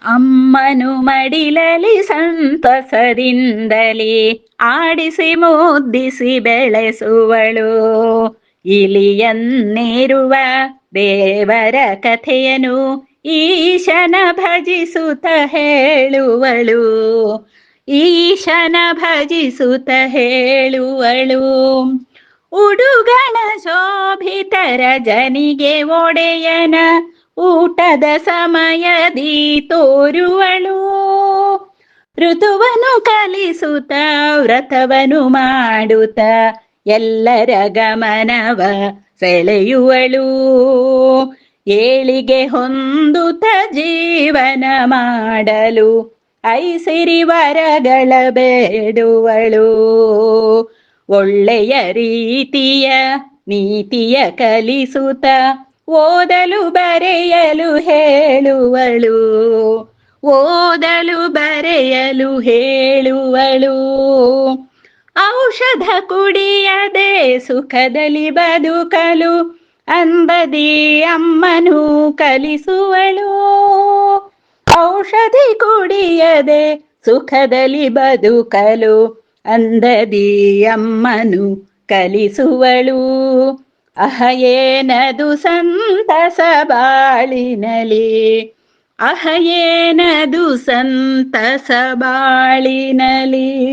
ಅಮ್ಮನು ಮಡಿಲಲಿ ಸಂತಸದಿಂದಲೇ ಆಡಿಸಿ ಮುದ್ದಿಸಿ ಬೆಳೆಸುವಳು. ಇಲಿಯನ್ನೇರುವ ದೇವರ ಕಥೆಯನು ಈಶನ ಭಜಿಸುತ್ತ ಹೇಳುವಳು. ಈಶನ ಭಜಿಸುತ್ತ ಹೇಳುವಳು. ಉಡುಗಣ ಶೋಭಿತರ ಜನಿಗೆ ಒಡೆಯನ ಊಟದ ಸಮಯದಿ ತೋರುವಳು. ಋತುವನ್ನು ಕಲಿಸುತ್ತ ವ್ರತವನು ಮಾಡುತ್ತ ಎಲ್ಲರ ಗಮನವ ಸೆಳೆಯುವಳು. ಏಳಿಗೆ ಹೊಂದುತ್ತ ಜೀವನ ಮಾಡಲು ಐಸಿರಿ ವರಗಳ ಬೇಡುವಳು. ಒಳ್ಳೆಯ ರೀತಿಯ ನೀತಿಯ ಕಲಿಸುತ್ತ ಓದಲು ಬರೆಯಲು ಹೇಳುವಳು. ಓದಲು ಬರೆಯಲು ಹೇಳುವಳು. ಔಷಧ ಕುಡಿಯದೆ ಸುಖದಲ್ಲಿ ಬದುಕಲು ಅಂಬದಿ ಅಮ್ಮನು ಕಲಿಸುವಳು. ಔಷಧಿ ಕುಡಿಯದೆ ಸುಖದಲ್ಲಿ ಬದುಕಲು ಅಂದದಿ ಅಮ್ಮನು ಕಲಿಸುವಳು. ಅಹ ಏನದು ಸಂತಸ ಬಾಳಿನಲಿ, ಅಹ ಏನದು ಸಂತಸ ಬಾಳಿನಲಿ.